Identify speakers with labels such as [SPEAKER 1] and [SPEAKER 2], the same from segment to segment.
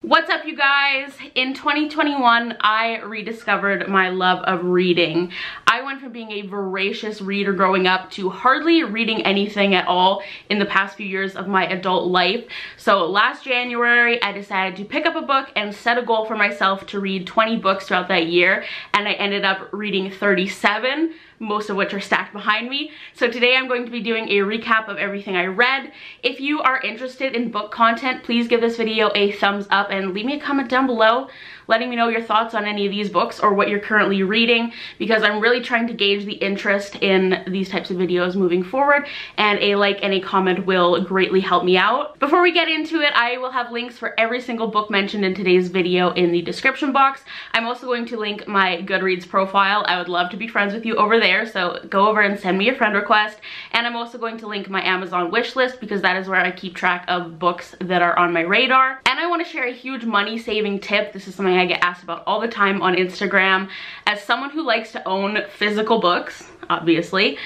[SPEAKER 1] What's up, you guys? In 2021, I rediscovered my love of reading. I went from being a voracious reader growing up to hardly reading anything at all in the past few years of my adult life. So last January, I decided to pick up a book and set a goal for myself to read 20 books throughout that year, and I ended up reading 37. Most of which are stacked behind me. So today I'm going to be doing a recap of everything I read. If you are interested in book content, please give this video a thumbs up and leave me a comment down below letting me know your thoughts on any of these books or what you're currently reading, because I'm really trying to gauge the interest in these types of videos moving forward, and a like and a comment will greatly help me out. Before we get into it, I will have links for every single book mentioned in today's video in the description box. I'm also going to link my Goodreads profile. I would love to be friends with you over there, so go over and send me a friend request. And I'm also going to link my Amazon wish list, because that is where I keep track of books that are on my radar. And I want to share a huge money saving tip. This is something I get asked about all the time on Instagram. As someone who likes to own physical books, obviously,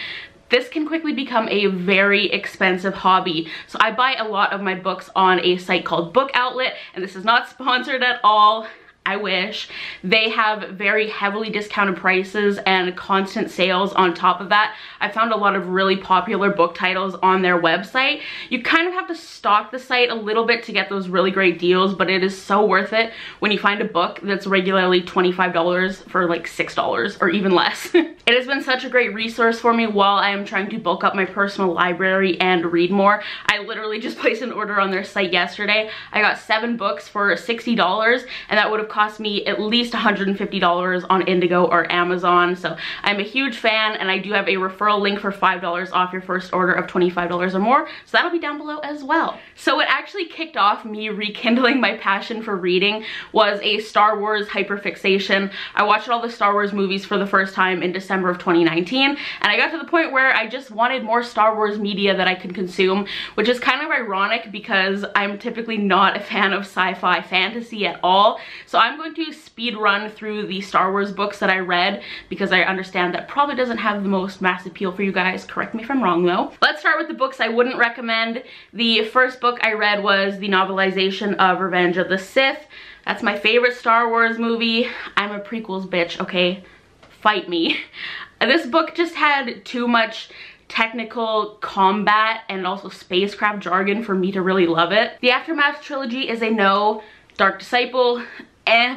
[SPEAKER 1] this can quickly become a very expensive hobby. So I buy a lot of my books on a site called BookOutlet, and this is not sponsored at all. I wish. They have very heavily discounted prices and constant sales on top of that. I found a lot of really popular book titles on their website. You kind of have to stalk the site a little bit to get those really great deals, but it is so worth it when you find a book that's regularly $25 for like $6 or even less. It has been such a great resource for me while I am trying to bulk up my personal library and read more. I literally just placed an order on their site yesterday. I got 7 books for $60, and that would have cost me at least $150 on Indigo or Amazon. So I'm a huge fan, and I do have a referral link for $5 off your first order of $25 or more, so that'll be down below as well. So what actually kicked off me rekindling my passion for reading was a Star Wars hyperfixation. I watched all the Star Wars movies for the first time in December of 2019, and I got to the point where I just wanted more Star Wars media that I could consume, which is kind of ironic because I'm typically not a fan of sci-fi fantasy at all. So I'm going to speed run through the Star Wars books that I read, because I understand that probably doesn't have the most mass appeal for you guys. Correct me if I'm wrong though. Let's start with the books I wouldn't recommend. The first book I read was the novelization of Revenge of the Sith. That's my favorite Star Wars movie. I'm a prequels bitch, okay? Fight me. This book just had too much technical combat and also spacecraft jargon for me to really love it. The Aftermath trilogy is a no. Dark Disciple,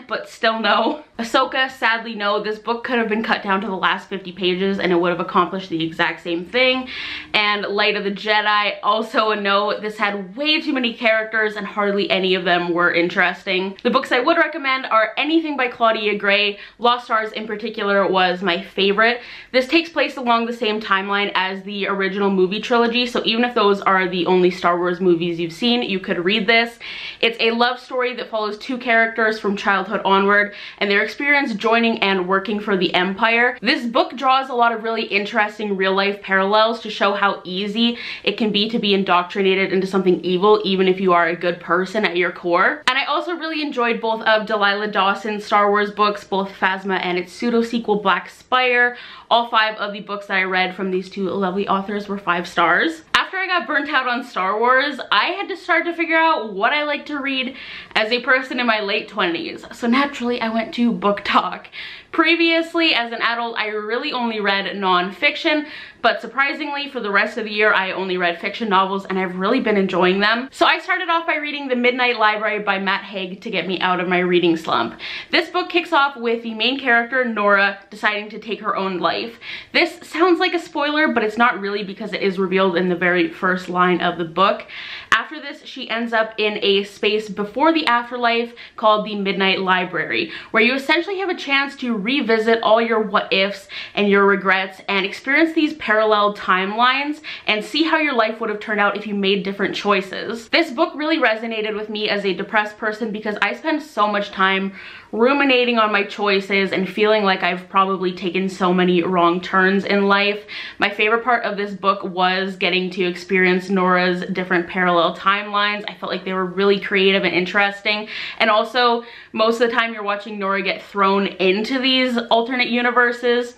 [SPEAKER 1] but still no. Ahsoka, sadly no. This book could have been cut down to the last 50 pages and it would have accomplished the exact same thing. And Light of the Jedi, also a no. This had way too many characters and hardly any of them were interesting. The books I would recommend are anything by Claudia Gray. Lost Stars in particular was my favorite. This takes place along the same timeline as the original movie trilogy, so even if those are the only Star Wars movies you've seen, you could read this. It's a love story that follows 2 characters from childhood onward and their experience joining and working for the Empire. This book draws a lot of really interesting real-life parallels to show how easy it can be to be indoctrinated into something evil, even if you are a good person at your core. And I also really enjoyed both of Delilah Dawson's Star Wars books, both Phasma and its pseudo-sequel Black Spire. All 5 of the books that I read from these 2 lovely authors were 5 stars. After I got burnt out on Star Wars, I had to start to figure out what I like to read as a person in my late 20s. So naturally, I went to BookTok. Previously, as an adult, I really only read non-fiction, but surprisingly, for the rest of the year, I only read fiction novels, and I've really been enjoying them. So I started off by reading The Midnight Library by Matt Haig to get me out of my reading slump. This book kicks off with the main character, Nora, deciding to take her own life. This sounds like a spoiler, but it's not really, because it is revealed in the very first line of the book. After this, she ends up in a space before the afterlife called the Midnight Library, where you essentially have a chance to revisit all your what ifs and your regrets and experience these parallel timelines and see how your life would have turned out if you made different choices. This book really resonated with me as a depressed person, because I spend so much time ruminating on my choices and feeling like I've probably taken so many wrong turns in life. My favorite part of this book was getting to experience Nora's different parallel timelines. I felt like they were really creative and interesting, and also most of the time you're watching Nora get thrown into these alternate universes.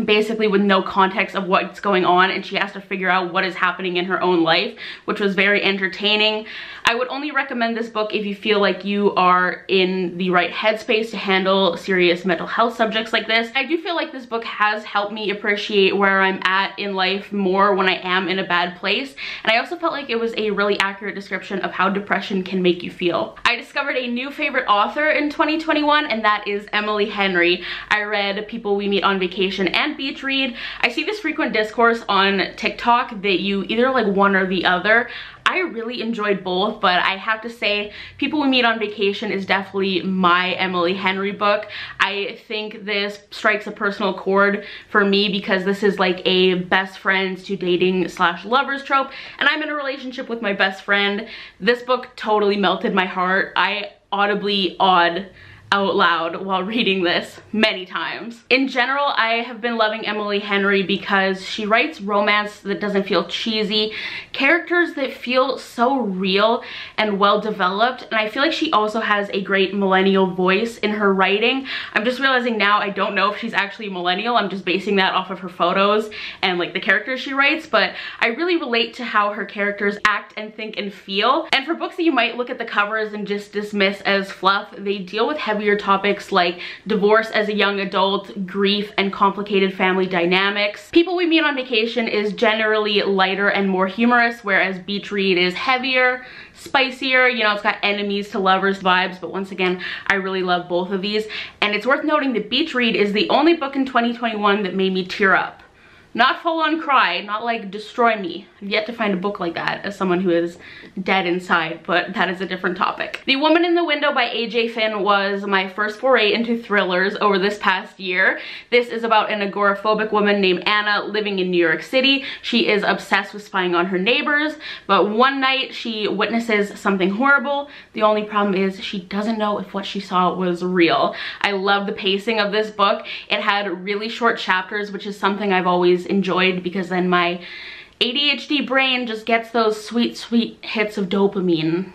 [SPEAKER 1] basically with no context of what's going on, and she has to figure out what is happening in her own life, which was very entertaining. I would only recommend this book if you feel like you are in the right headspace to handle serious mental health subjects like this. I do feel like this book has helped me appreciate where I'm at in life more when I am in a bad place, and I also felt like it was a really accurate description of how depression can make you feel. I discovered a new favorite author in 2021, and that is Emily Henry. I read People We Meet on Vacation and Beach Read. I see this frequent discourse on TikTok that you either like one or the other. I really enjoyed both, but I have to say People We Meet on Vacation is definitely my Emily Henry book. I think this strikes a personal chord for me because this is like a best friends to dating / lovers trope, and I'm in a relationship with my best friend. This book totally melted my heart. I audibly awed out loud while reading this many times. In general, I have been loving Emily Henry because she writes romance that doesn't feel cheesy, characters that feel so real and well developed, and I feel like she also has a great millennial voice in her writing. I'm just realizing now I don't know if she's actually a millennial. I'm just basing that off of her photos and like the characters she writes, but I really relate to how her characters act and think and feel. And for books that you might look at the covers and just dismiss as fluff, they deal with heavier topics like divorce as a young adult, grief, and complicated family dynamics. People We Meet on Vacation is generally lighter and more humorous, whereas Beach Read is heavier, spicier, you know, it's got enemies to lovers vibes, but once again, I really love both of these. And it's worth noting that Beach Read is the only book in 2021 that made me tear up. Not full on cry, not like destroy me. I've yet to find a book like that as someone who is dead inside, but that is a different topic. The Woman in the Window by A.J. Finn was my first foray into thrillers over this past year. This is about an agoraphobic woman named Anna living in New York City. She is obsessed with spying on her neighbors, but one night she witnesses something horrible. The only problem is she doesn't know if what she saw was real. I love the pacing of this book. It had really short chapters, which is something I've always enjoyed because then my ADHD brain just gets those sweet hits of dopamine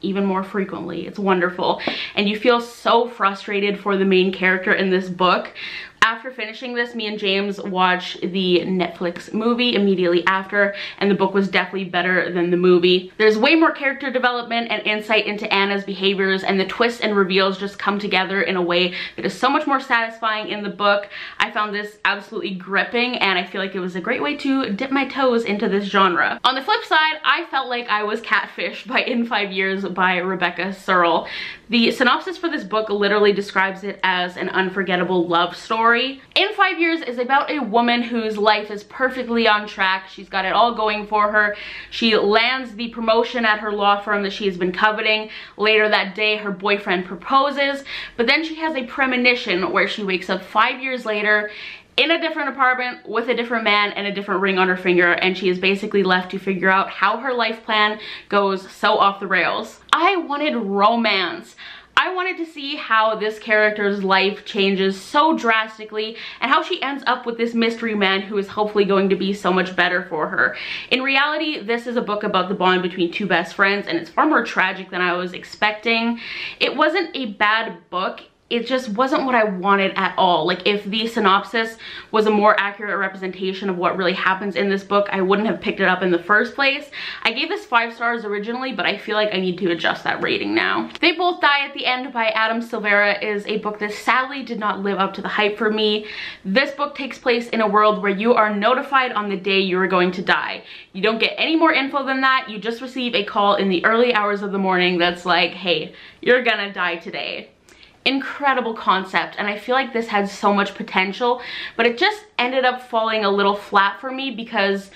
[SPEAKER 1] even more frequently. It's wonderful, and you feel so frustrated for the main character in this book. After finishing this, me and James watched the Netflix movie immediately after, and the book was definitely better than the movie. There's way more character development and insight into Anna's behaviors, and the twists and reveals just come together in a way that is so much more satisfying in the book. I found this absolutely gripping, and I feel like it was a great way to dip my toes into this genre. On the flip side, I felt like I was catfished by In 5 Years by Rebecca Searle. The synopsis for this book literally describes it as an unforgettable love story. In 5 Years is about a woman whose life is perfectly on track. She's got it all going for her. She lands the promotion at her law firm that she has been coveting. Later that day, her boyfriend proposes, but then she has a premonition where she wakes up 5 years later in a different apartment with a different man and a different ring on her finger, and she is basically left to figure out how her life plan goes so off the rails. I wanted romance. I wanted to see how this character's life changes so drastically and how she ends up with this mystery man who is hopefully going to be so much better for her. In reality, this is a book about the bond between two best friends, and it's far more tragic than I was expecting. It wasn't a bad book. It just wasn't what I wanted at all. Like, if the synopsis was a more accurate representation of what really happens in this book, I wouldn't have picked it up in the first place. I gave this 5 stars originally, but I feel like I need to adjust that rating now. They Both Die at the End by Adam Silvera is a book that sadly did not live up to the hype for me. This book takes place in a world where you are notified on the day you are going to die. You don't get any more info than that. You just receive a call in the early hours of the morning that's like, hey, you're gonna die today. Incredible concept, and I feel like this had so much potential, but it just ended up falling a little flat for me because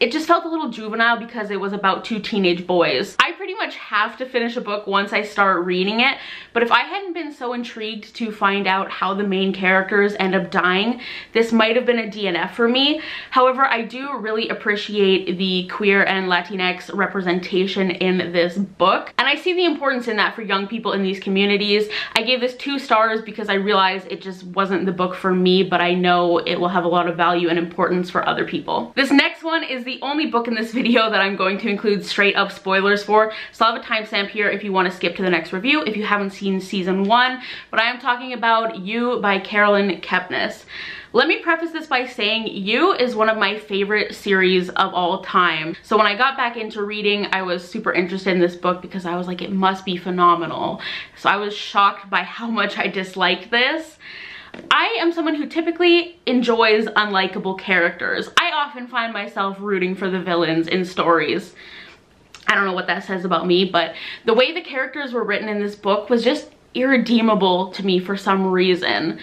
[SPEAKER 1] it just felt a little juvenile because it was about 2 teenage boys. I pretty much have to finish a book once I start reading it, but if I hadn't been so intrigued to find out how the main characters end up dying, this might have been a DNF for me. However, I do really appreciate the queer and Latinx representation in this book, and I see the importance in that for young people in these communities. I gave this 2 stars because I realized it just wasn't the book for me, but I know it will have have a lot of value and importance for other people. This next one is the only book in this video that I'm going to include straight up spoilers for, so I'll have a timestamp here if you want to skip to the next review if you haven't seen season 1, but I am talking about You by Carolyn Kepnes. Let me preface this by saying You is one of my favorite series of all time. So when I got back into reading, I was super interested in this book because I was like, it must be phenomenal. So I was shocked by how much I disliked this. I am someone who typically enjoys unlikable characters. I often find myself rooting for the villains in stories. I don't know what that says about me, but the way the characters were written in this book was just irredeemable to me for some reason.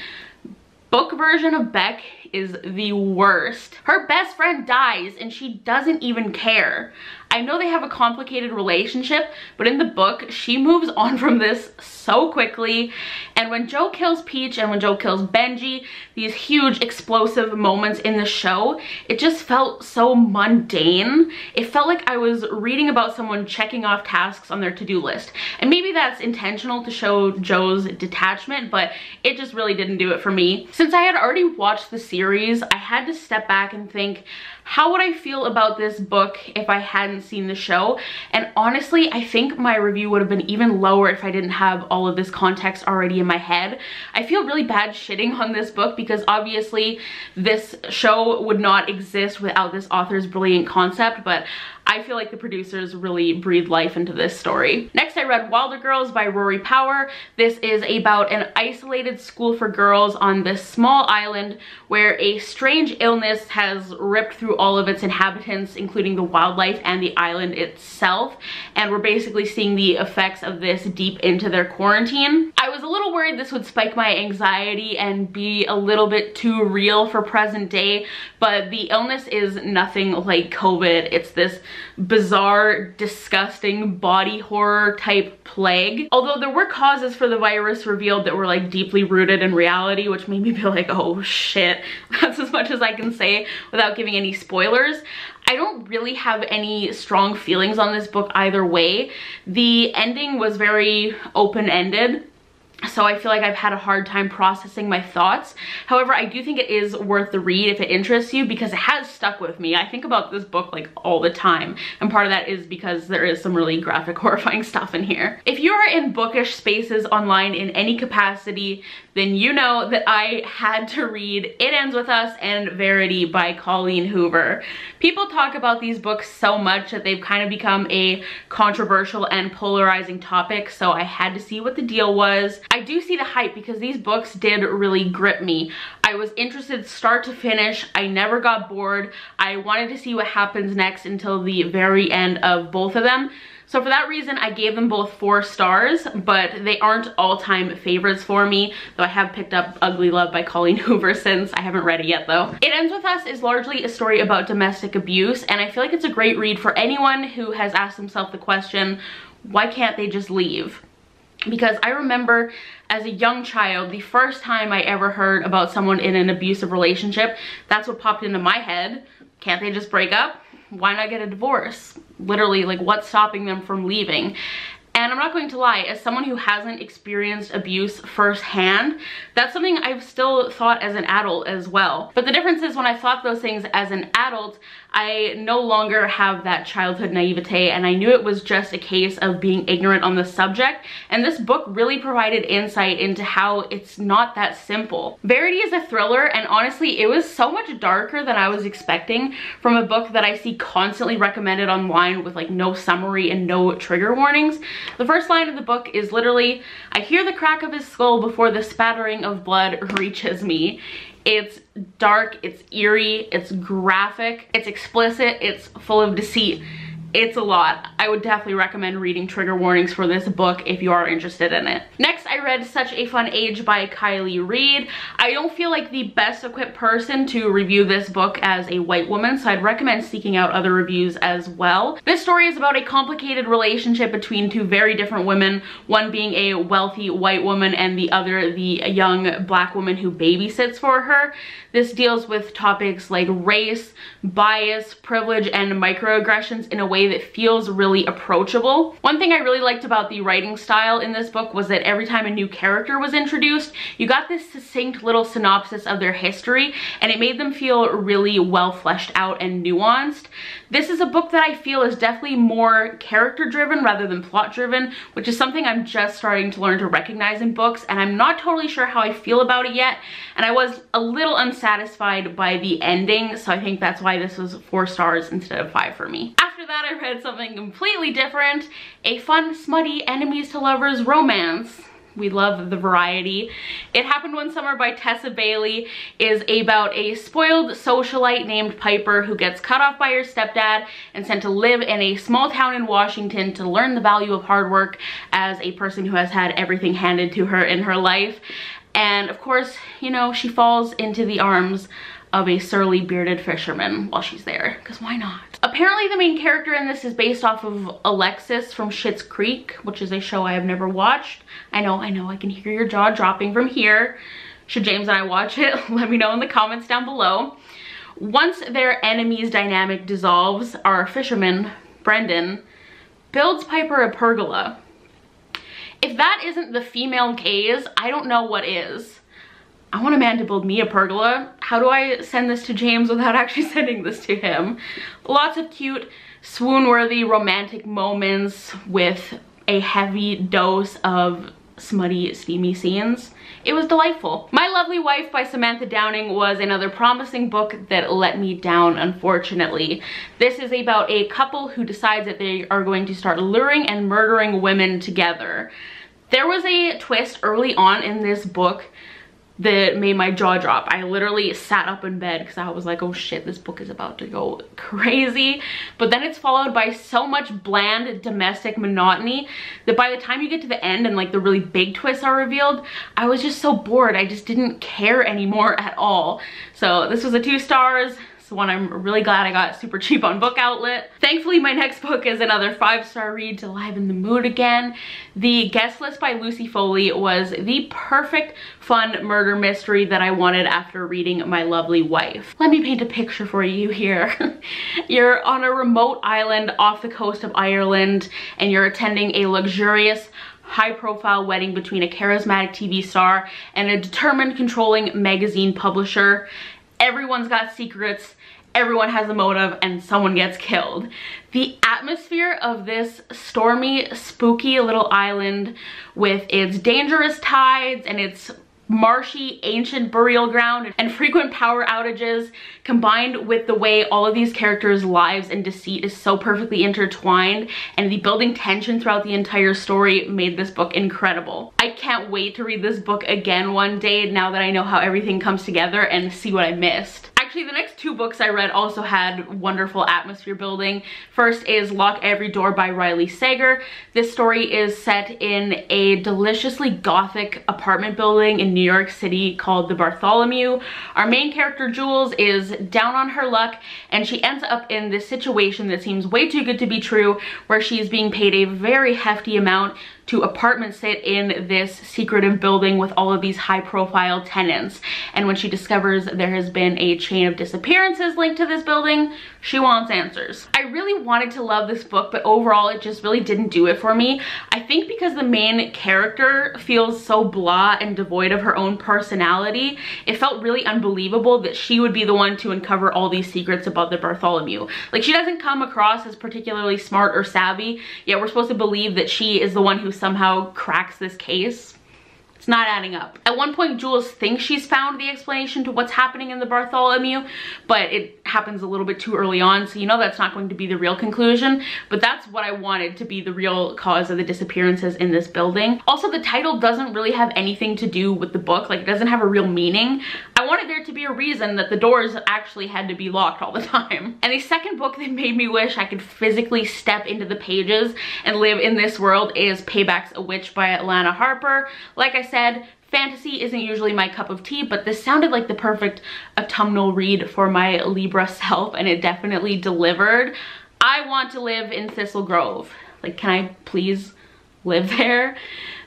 [SPEAKER 1] Book version of Beck is the worst. Her best friend dies and she doesn't even care. I know they have a complicated relationship, but in the book, she moves on from this so quickly. And when Joe kills Peach and when Joe kills Benji, these huge explosive moments in the show, it just felt so mundane. It felt like I was reading about someone checking off tasks on their to-do list. And maybe that's intentional to show Joe's detachment, but it just really didn't do it for me. Since I had already watched the series, I had to step back and think, how would I feel about this book if I hadn't seen the show? And honestly, I think my review would have been even lower if I didn't have all of this context already in my head. I feel really bad shitting on this book because obviously this show would not exist without this author's brilliant concept, but I feel like the producers really breathed life into this story. Next, I read Wilder Girls by Rory Power. This is about an isolated school for girls on this small island where a strange illness has ripped through all of its inhabitants, including the wildlife and the island itself. And we're basically seeing the effects of this deep into their quarantine. I was a little worried this would spike my anxiety and be a little bit too real for present day, but the illness is nothing like COVID. It's this bizarre, disgusting body horror type plague. Although there were causes for the virus revealed that were like deeply rooted in reality, which made me be like, oh shit. That's as much as I can say without giving any spoilers. I don't really have any strong feelings on this book either way. The ending was very open-ended, so I feel like I've had a hard time processing my thoughts. However, I do think it is worth the read if it interests you because it has stuck with me. I think about this book like all the time, and part of that is because there is some really graphic, horrifying stuff in here. If you are in bookish spaces online in any capacity, then you know that I had to read It Ends With Us and Verity by Colleen Hoover. People talk about these books so much that they've kind of become a controversial and polarizing topic, so I had to see what the deal was. I do see the hype because these books did really grip me. I was interested start to finish. I never got bored. I wanted to see what happens next until the very end of both of them. So for that reason, I gave them both 4 stars, but they aren't all-time favorites for me, though I have picked up Ugly Love by Colleen Hoover since. I haven't read it yet though. It Ends With Us is largely a story about domestic abuse, and I feel like it's a great read for anyone who has asked themselves the question, why can't they just leave? Because I remember as a young child, the first time I ever heard about someone in an abusive relationship, that's what popped into my head. Can't they just break up? Why not get a divorce? Literally, like, what's stopping them from leaving? And I'm not going to lie, as someone who hasn't experienced abuse firsthand, that's something I've still thought as an adult as well. But the difference is when I thought those things as an adult, I no longer have that childhood naivete, and I knew it was just a case of being ignorant on the subject, and this book really provided insight into how it's not that simple. Verity is a thriller, and honestly, it was so much darker than I was expecting from a book that I see constantly recommended online with like no summary and no trigger warnings. The first line of the book is literally, "I hear the crack of his skull before the spattering of blood reaches me." It's dark, it's eerie, it's graphic, it's explicit, it's full of deceit. It's a lot. I would definitely recommend reading trigger warnings for this book if you are interested in it. Next, I read Such a Fun Age by Kylie Reed. I don't feel like the best equipped person to review this book as a white woman, so I'd recommend seeking out other reviews as well. This story is about a complicated relationship between 2 very different women, one being a wealthy white woman and the other the young black woman who babysits for her. This deals with topics like race, bias, privilege, and microaggressions in a way way that feels really approachable. One thing I really liked about the writing style in this book was that every time a new character was introduced, you got this succinct little synopsis of their history, and it made them feel really well fleshed out and nuanced. This is a book that I feel is definitely more character driven rather than plot driven, which is something I'm just starting to learn to recognize in books, and I'm not totally sure how I feel about it yet, and I was a little unsatisfied by the ending, so I think that's why this was 4 stars instead of 5 for me. After that, I read something completely different, a fun, smutty, enemies to lovers romance. We love the variety. It Happened One Summer by Tessa Bailey is about a spoiled socialite named Piper who gets cut off by her stepdad and sent to live in a small town in Washington to learn the value of hard work as a person who has had everything handed to her in her life. And of course, you know, she falls into the arms of a surly bearded fisherman while she's there, because why not? Apparently the main character in this is based off of Alexis from Schitt's Creek, which is a show I have never watched. I know, I can hear your jaw dropping from here. Should James and I watch it? Let me know in the comments down below. Once their enemies dynamic dissolves, our fisherman, Brendan, builds Piper a pergola. If that isn't the female gaze, I don't know what is. I want a man to build me a pergola. How do I send this to James without actually sending this to him? Lots of cute, swoon-worthy romantic moments with a heavy dose of smutty, steamy scenes. It was delightful. My Lovely Wife by Samantha Downing was another promising book that let me down, unfortunately. This is about a couple who decides that they are going to start luring and murdering women together. There was a twist early on in this book that made my jaw drop. I literally sat up in bed because I was like, oh shit, this book is about to go crazy. But then it's followed by so much bland domestic monotony that by the time you get to the end and like the really big twists are revealed, I was just so bored. I just didn't care anymore at all. So this was a 2 stars. One I'm really glad I got super cheap on BookOutlet. Thankfully, my next book is another 5-star read to liven the mood again. The Guest List by Lucy Foley was the perfect fun murder mystery that I wanted after reading My Lovely Wife. Let me paint a picture for you here. You're on a remote island off the coast of Ireland and you're attending a luxurious, high-profile wedding between a charismatic TV star and a determined, controlling magazine publisher. Everyone's got secrets, everyone has a motive, and someone gets killed. The atmosphere of this stormy, spooky little island with its dangerous tides and its marshy, ancient burial ground and frequent power outages, combined with the way all of these characters' lives and deceit is so perfectly intertwined, and the building tension throughout the entire story made this book incredible. I can't wait to read this book again one day now that I know how everything comes together and see what I missed. Actually, the next 2 books I read also had wonderful atmosphere building. First is Lock Every Door by Riley Sager. This story is set in a deliciously gothic apartment building in New York City called the Bartholomew. Our main character, Jules, is down on her luck and she ends up in this situation that seems way too good to be true, where she's being paid a very hefty amount to apartment sit in this secretive building with all of these high-profile tenants. And when she discovers there has been a chain of disappearances linked to this building, she wants answers. I really wanted to love this book, but overall it just really didn't do it for me. I think because the main character feels so blah and devoid of her own personality, it felt really unbelievable that she would be the one to uncover all these secrets about the Bartholomew. Like, she doesn't come across as particularly smart or savvy, yet we're supposed to believe that she is the one who somehow cracks this case. It's not adding up. At one point, Jules thinks she's found the explanation to what's happening in the Bartholomew, but it happens a little bit too early on, so you know that's not going to be the real conclusion, but that's what I wanted to be the real cause of the disappearances in this building. Also, the title doesn't really have anything to do with the book. Like, it doesn't have a real meaning. I wanted there to be a reason that the doors actually had to be locked all the time. And the second book that made me wish I could physically step into the pages and live in this world is Paybacks, a Witch by Alana Harper. Like I said, fantasy isn't usually my cup of tea, but this sounded like the perfect autumnal read for my Libra self, and it definitely delivered. I want to live in Thistle Grove. Like, can I please live there?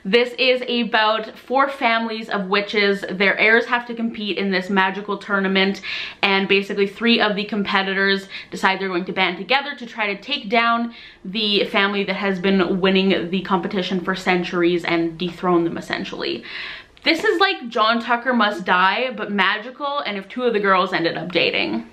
[SPEAKER 1] This is about 4 families of witches. Their heirs have to compete in this magical tournament, and basically 3 of the competitors decide they're going to band together to try to take down the family that has been winning the competition for centuries and dethrone them essentially. This is like John Tucker Must Die, but magical, and if 2 of the girls ended up dating.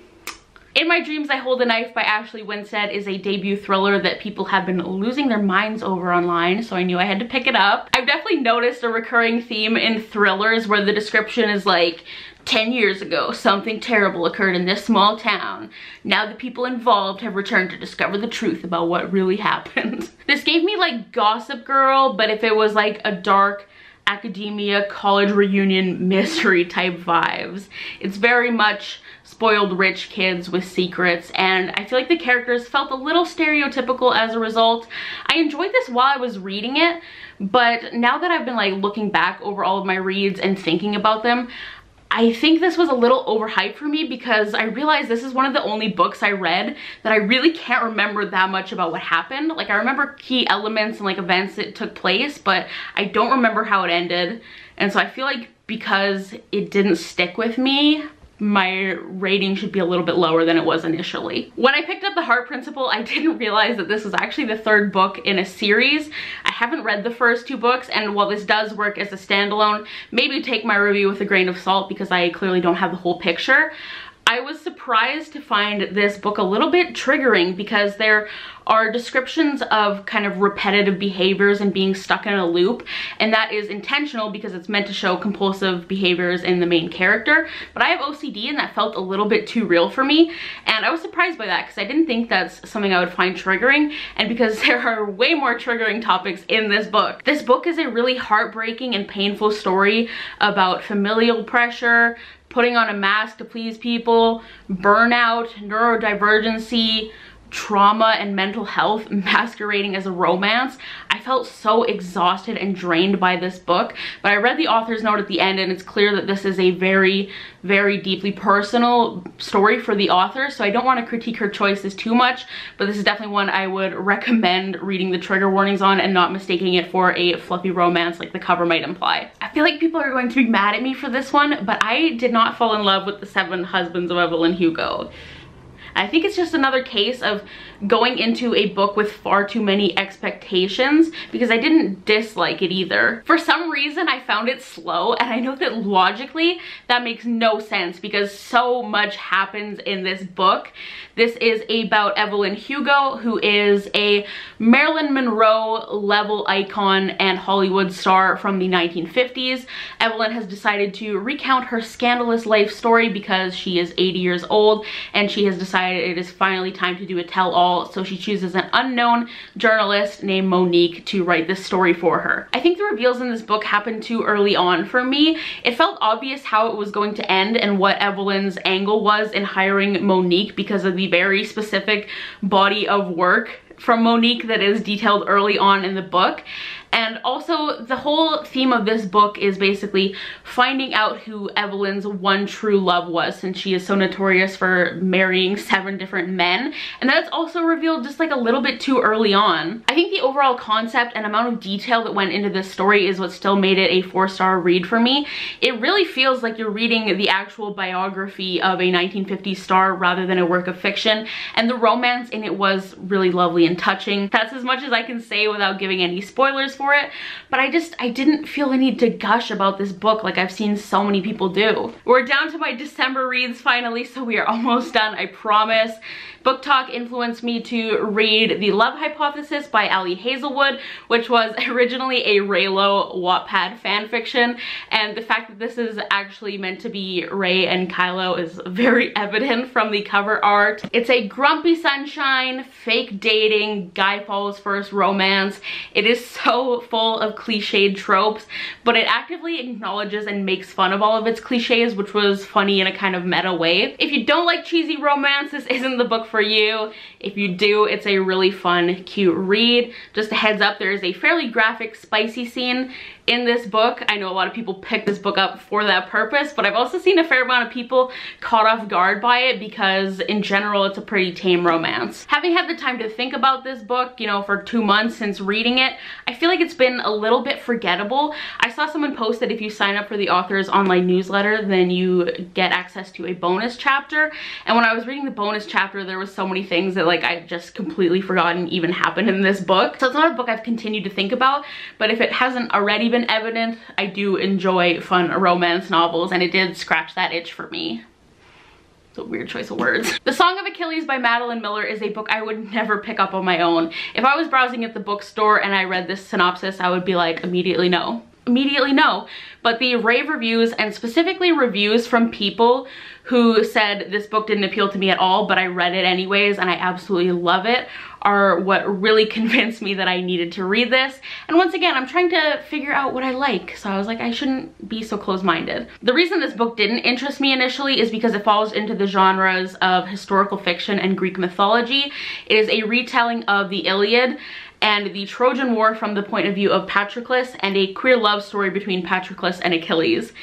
[SPEAKER 1] In My Dreams, I Hold a Knife by Ashley Winstead is a debut thriller that people have been losing their minds over online, so I knew I had to pick it up. I've definitely noticed a recurring theme in thrillers where the description is like, 10 years ago, something terrible occurred in this small town. Now the people involved have returned to discover the truth about what really happened. This gave me like Gossip Girl, but if it was like a dark academia college reunion mystery type vibes. It's very much spoiled rich kids with secrets, and I feel like the characters felt a little stereotypical as a result. I enjoyed this while I was reading it, but now that I've been like looking back over all of my reads and thinking about them, I think this was a little overhyped for me because I realized this is one of the only books I read that I really can't remember that much about what happened. Like, I remember key elements and like events that took place, but I don't remember how it ended. And so I feel like because it didn't stick with me, my rating should be a little bit lower than it was initially. When I picked up The Heart Principle, I didn't realize that this was actually the 3rd book in a series. I haven't read the first 2 books, and while this does work as a standalone, maybe take my review with a grain of salt because I clearly don't have the whole picture. I was surprised to find this book a little bit triggering because there are descriptions of kind of repetitive behaviors and being stuck in a loop, and that is intentional because it's meant to show compulsive behaviors in the main character. But I have OCD and that felt a little bit too real for me, and I was surprised by that because I didn't think that's something I would find triggering, and because there are way more triggering topics in this book. This book is a really heartbreaking and painful story about familial pressure, putting on a mask to please people, burnout, neurodivergency, trauma, and mental health masquerading as a romance. I felt so exhausted and drained by this book, but I read the author's note at the end and it's clear that this is a very, very deeply personal story for the author, so I don't want to critique her choices too much, but this is definitely one I would recommend reading the trigger warnings on and not mistaking it for a fluffy romance like the cover might imply. I feel like people are going to be mad at me for this one, but I did not fall in love with The 7 Husbands of Evelyn Hugo. I think it's just another case of going into a book with far too many expectations, because I didn't dislike it either. For some reason, I found it slow, and I know that logically that makes no sense because so much happens in this book. This is about Evelyn Hugo, who is a Marilyn Monroe level icon and Hollywood star from the 1950s. Evelyn has decided to recount her scandalous life story because she is 80 years old and she has decided it is finally time to do a tell-all, so she chooses an unknown journalist named Monique to write this story for her. I think the reveals in this book happened too early on for me. It felt obvious how it was going to end and what Evelyn's angle was in hiring Monique because of the very specific body of work from Monique that is detailed early on in the book. And also, the whole theme of this book is basically finding out who Evelyn's one true love was, since she is so notorious for marrying 7 different men. And that's also revealed just like a little bit too early on. I think the overall concept and amount of detail that went into this story is what still made it a 4-star read for me. It really feels like you're reading the actual biography of a 1950s star rather than a work of fiction. And the romance in it was really lovely and touching. That's as much as I can say without giving any spoilers for it, but I didn't feel the need to gush about this book like I've seen so many people do. We're down to my December reads finally, so we are almost done, I promise. BookTok influenced me to read The Love Hypothesis by Ali Hazelwood, which was originally a Raylo Wattpad fanfiction, and the fact that this is actually meant to be Ray and Kylo is very evident from the cover art. It's a grumpy sunshine, fake dating, guy follows first romance. It is so full of cliched tropes, but it actively acknowledges and makes fun of all of its cliches, which was funny in a kind of meta way. If you don't like cheesy romance, this isn't the book for you. If you do, it's a really fun, cute read. Just a heads up, there is a fairly graphic, spicy scene in this book. I know a lot of people pick this book up for that purpose, but I've also seen a fair amount of people caught off guard by it because in general it's a pretty tame romance. Having had the time to think about about this book, you know, for 2 months since reading it, I feel like it's been a little bit forgettable. I saw someone post that if you sign up for the author's online newsletter, then you get access to a bonus chapter. And when I was reading the bonus chapter, there was so many things that like I just completely forgotten even happened in this book. So it's not a book I've continued to think about, but if it hasn't already been evident, I do enjoy fun romance novels, and it did scratch that itch for me. It's a weird choice of words. The Song of Achilles by Madeline Miller is a book I would never pick up on my own. If I was browsing at the bookstore and I read this synopsis, I would be like, immediately no. Immediately no. But the rave reviews, and specifically reviews from people who said this book didn't appeal to me at all, but I read it anyways and I absolutely love it, are what really convinced me that I needed to read this. And once again, I'm trying to figure out what I like, so I was like, I shouldn't be so close-minded. The reason this book didn't interest me initially is because it falls into the genres of historical fiction and Greek mythology. It is a retelling of the Iliad and the Trojan War from the point of view of Patroclus, and a queer love story between Patroclus and Achilles.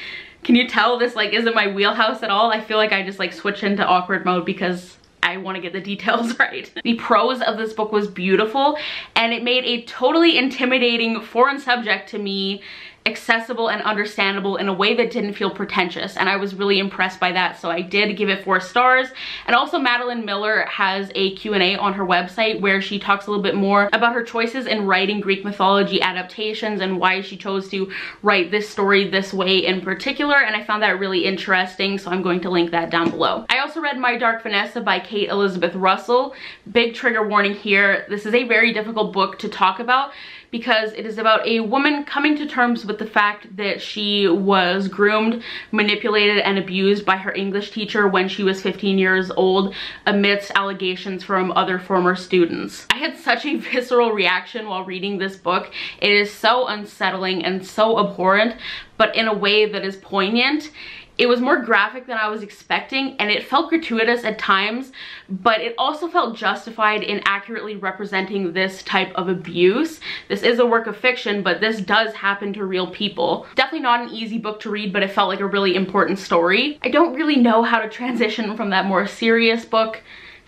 [SPEAKER 1] Can you tell this like isn't my wheelhouse at all? I feel like I just like switch into awkward mode because I want to get the details right. The prose of this book was beautiful, and it made a totally intimidating foreign subject to me accessible and understandable in a way that didn't feel pretentious, and I was really impressed by that, so I did give it 4 stars. And also Madeline Miller has a Q&A on her website where she talks a little bit more about her choices in writing Greek mythology adaptations and why she chose to write this story this way in particular, and I found that really interesting, so I'm going to link that down below. I also read My Dark Vanessa by Kate Elizabeth Russell. Big trigger warning here, this is a very difficult book to talk about because it is about a woman coming to terms with the fact that she was groomed, manipulated, and abused by her English teacher when she was 15 years old amidst allegations from other former students. I had such a visceral reaction while reading this book. It is so unsettling and so abhorrent, but in a way that is poignant. It was more graphic than I was expecting, and it felt gratuitous at times, but it also felt justified in accurately representing this type of abuse. This is a work of fiction, but this does happen to real people. Definitely not an easy book to read, but it felt like a really important story. I don't really know how to transition from that more serious book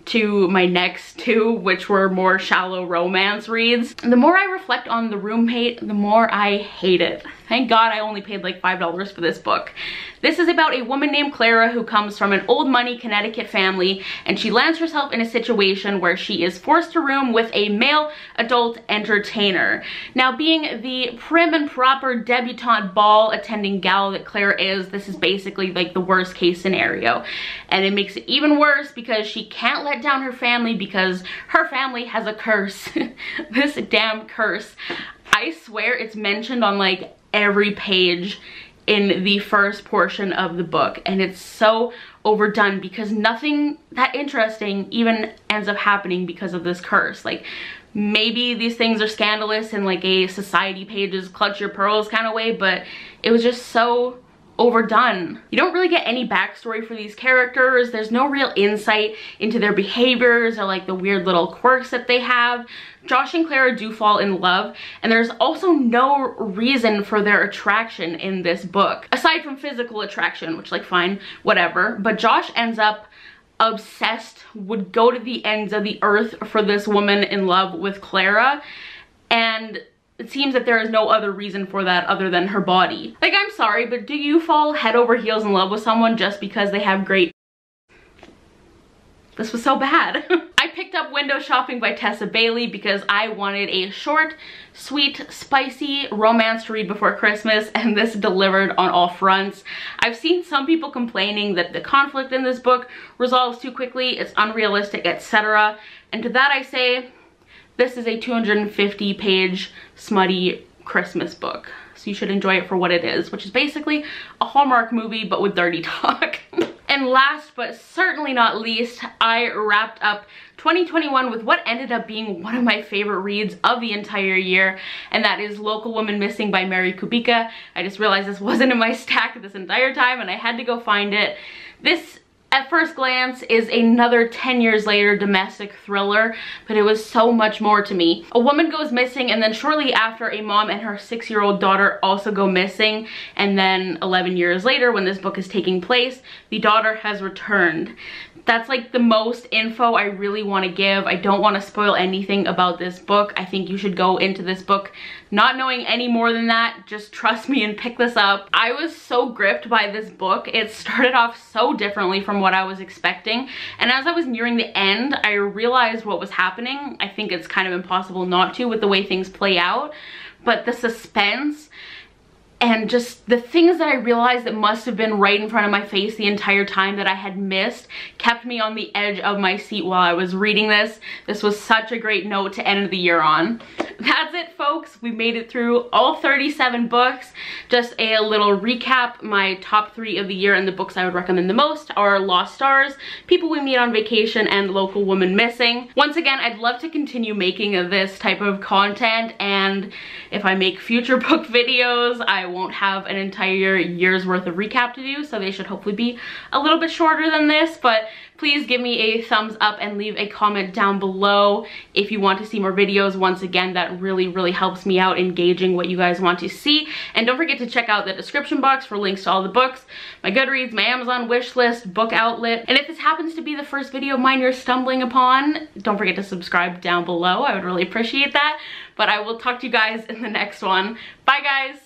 [SPEAKER 1] to my next 2, which were more shallow romance reads. The more I reflect on The Roommate, the more I hate it. Thank God I only paid like $5 for this book. This is about a woman named Clara who comes from an old money Connecticut family, and she lands herself in a situation where she is forced to room with a male adult entertainer. Now, being the prim and proper debutante ball attending gal that Clara is, this is basically like the worst case scenario. And it makes it even worse because she can't let down her family because her family has a curse. This damn curse. I swear it's mentioned on like every page in the first portion of the book, and it's so overdone because nothing that interesting even ends up happening because of this curse. Like, maybe these things are scandalous in like a society pages clutch your pearls kind of way, but it was just so overdone. You don't really get any backstory for these characters. There's no real insight into their behaviors or like the weird little quirks that they have. Josh and Clara do fall in love, and there's also no reason for their attraction in this book aside from physical attraction, which like fine, whatever. But Josh ends up obsessed, would go to the ends of the earth for this woman in love with Clara, and it seems that there is no other reason for that other than her body. Like, I'm sorry, but do you fall head over heels in love with someone just because they have great... This was so bad. I picked up Window Shopping by Tessa Bailey because I wanted a short, sweet, spicy romance to read before Christmas, and this delivered on all fronts. I've seen some people complaining that the conflict in this book resolves too quickly, it's unrealistic, etc. And to that I say, this is a 250-page smutty Christmas book, so you should enjoy it for what it is, which is basically a Hallmark movie but with dirty talk. And last but certainly not least, I wrapped up 2021 with what ended up being one of my favorite reads of the entire year, and that is Local Woman Missing by Mary Kubica. I just realized this wasn't in my stack this entire time and I had to go find it. This at first glance is another 10 years later domestic thriller, but it was so much more to me. A woman goes missing, and then shortly after, a mom and her 6-year-old daughter also go missing, and then 11 years later, when this book is taking place, the daughter has returned. That's like the most info I really want to give. I don't want to spoil anything about this book. I think you should go into this book not knowing any more than that. Just trust me and pick this up. I was so gripped by this book. It started off so differently from what I was expecting, and as I was nearing the end, I realized what was happening. I think it's kind of impossible not to with the way things play out, but the suspense and just the things that I realized that must have been right in front of my face the entire time that I had missed kept me on the edge of my seat while I was reading this. This was such a great note to end the year on. That's it, folks. We made it through all 37 books. Just a little recap. My top 3 of the year and the books I would recommend the most are Lost Stars, People We Meet on Vacation, and Local Woman Missing. Once again, I'd love to continue making this type of content, and if I make future book videos, I won't have an entire year's worth of recap to do, so they should hopefully be a little bit shorter than this. But please give me a thumbs up and leave a comment down below if you want to see more videos. Once again, that really helps me out in gauging what you guys want to see. And don't forget to check out the description box for links to all the books, my Goodreads, my Amazon wishlist, BookOutlet. And if this happens to be the first video of mine you're stumbling upon, don't forget to subscribe down below. I would really appreciate that. But I will talk to you guys in the next one. Bye, guys!